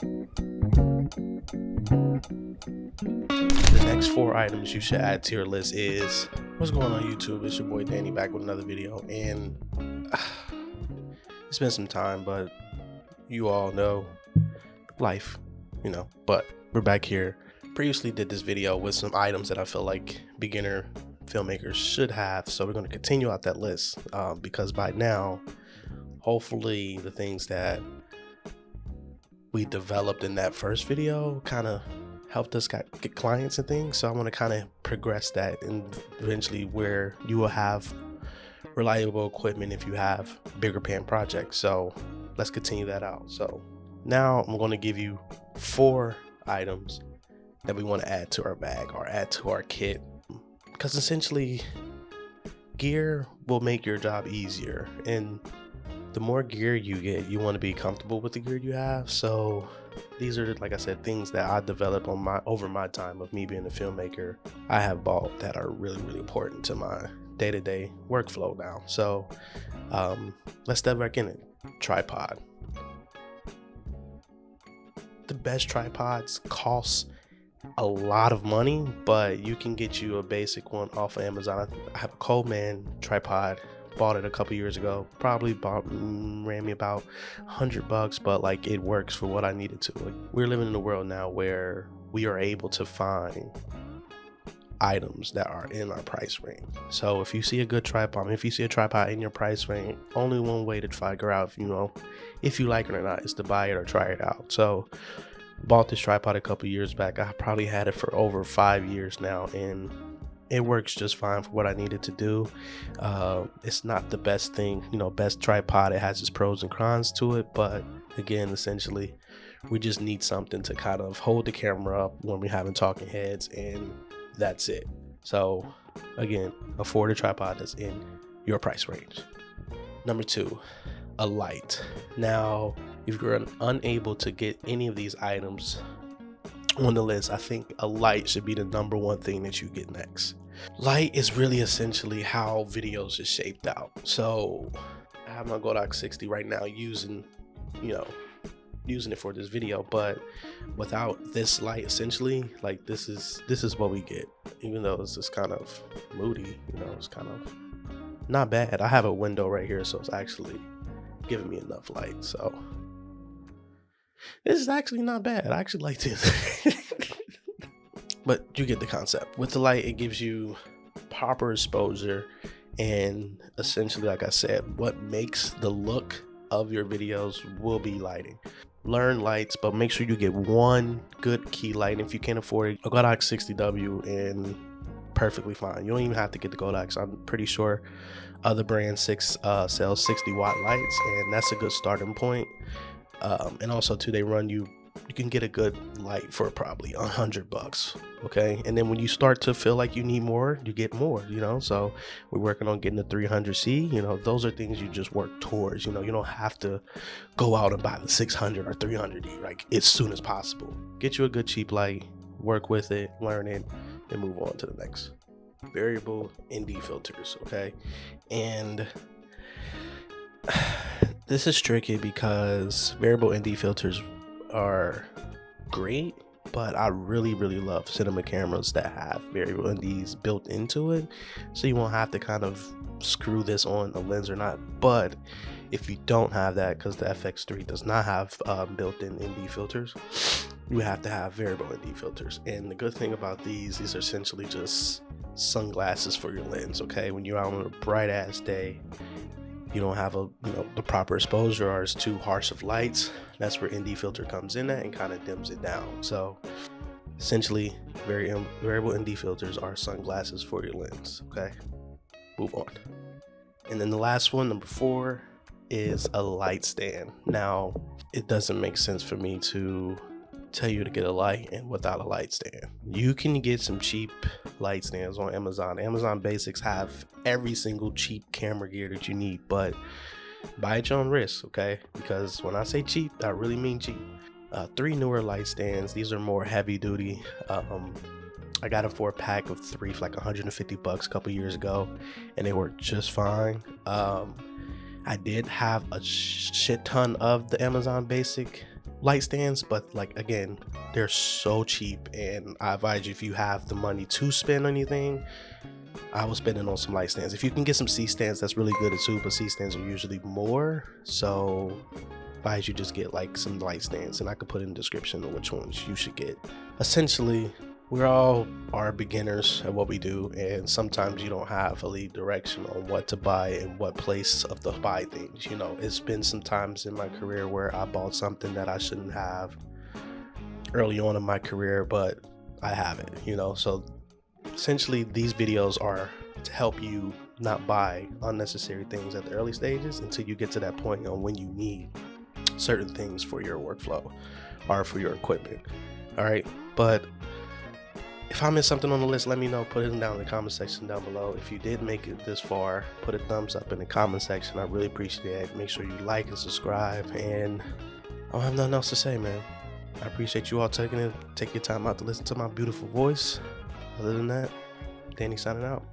The next 4 items you should add to your list is, what's going on YouTube? It's your boy Danny back with another video, and it's been some time, but you all know life, but we're back here. Previously did this video with some items that I feel like beginner filmmakers should have, so we're going to continue out that list because by now, hopefully the things that we developed in that first video kind of helped us get clients and things. So I want to kind of progress that, and eventually where you will have reliable equipment if you have bigger paying projects. So let's continue that out. So now I'm going to give you 4 items that we want to add to our bag or add to our kit, because essentially gear will make your job easier, and the more gear you get, you want to be comfortable with the gear you have. So these are, like I said, things that I developed over my time of me being a filmmaker. I have bought that are really important to my day-to-day workflow now. So let's step back in it. Tripod. The best tripods cost a lot of money, but you can get you a basic one off of Amazon. I have a Coleman tripod. Bought it a couple years ago. Probably ran me about $100, but like it works for what I needed to. Like, we're living in a world now where we are able to find items that are in our price range. So if you see a good tripod, if you see a tripod in your price range, only one way to figure out if you like it or not is to buy it or try it out. So bought this tripod a couple years back. I probably had it for over 5 years now, and it works just fine for what I needed to do. It's not the best thing, best tripod. It has its pros and cons to it, but again, essentially, we just need something to kind of hold the camera up when we're having talking heads, and that's it. So again, afford a tripod that's in your price range. Number 2, a light. Now, if you're unable to get any of these items on the list, I think a light should be the number 1 thing that you get next. Light is really essentially how videos are shaped out. So I have my Godox 60 right now using it for this video, but without this light, essentially, like this is what we get. Even though it's just kind of moody, it's kind of not bad. I have a window right here, so it's actually giving me enough light. So this is actually not bad. I actually like this. But you get the concept. With the light, it gives you proper exposure, and essentially, like I said, what makes the look of your videos will be lighting. Learn lights, but make sure you get one good key light. If you can't afford it, a Godox 60W and perfectly fine. You don't even have to get the Godox. I'm pretty sure other brands sell 60-watt lights, and that's a good starting point. And also too, they run you can get a good light for probably $100, okay? And then when you start to feel like you need more, you get more, so we're working on getting the 300C. Those are things you just work towards. You don't have to go out and buy the 600 or 300D like as soon as possible. Get you a good cheap light, work with it, learn it, and move on to the next. Variable ND filters, okay? And this is tricky because variable ND filters are great, but I really love cinema cameras that have variable NDs built into it, so you won't have to kind of screw this on a lens or not. But if you don't have that, because the Fx3 does not have built-in ND filters, you have to have variable ND filters. And the good thing about these are essentially just sunglasses for your lens, okay? When you're out on a bright ass day, you don't have the proper exposure, or it's too harsh of lights, that's where ND filter comes in at and kind of dims it down. So essentially, variable ND filters are sunglasses for your lens, okay? Move on. And then the last one, number 4, is a light stand. Now, it doesn't make sense for me to tell you to get a light and without a light stand. You can get some cheap light stands on Amazon. Amazon Basics have every single cheap camera gear that you need, but buy at your own risk, okay? Because when I say cheap, I really mean cheap. 3 newer light stands. These are more heavy duty. I got them for a pack of 3 for like $150 a couple years ago, and they work just fine. I did have a shit ton of the Amazon Basic light stands, but like again, they're so cheap, and I advise you, if you have the money to spend anything, I was spending on some light stands. If you can get some C stands, that's really good too, but C stands are usually more, so I advise you just get like some light stands, and I could put in the description of which ones you should get. Essentially, we all are beginners at what we do, and sometimes you don't have a lead direction on what to buy and what place of the buy things. You know, it's been some times in my career where I bought something that I shouldn't have early on in my career, but I haven't, you know. So essentially these videos are to help you not buy unnecessary things at the early stages until you get to that point on when you need certain things for your workflow or for your equipment. All right, but if I missed something on the list, let me know. Put it down in the comment section down below. If you did make it this far, put a thumbs up in the comment section. I really appreciate it. Make sure you like and subscribe, and I don't have nothing else to say, man. I appreciate you all take your time out to listen to my beautiful voice. Other than that, Danny signing out.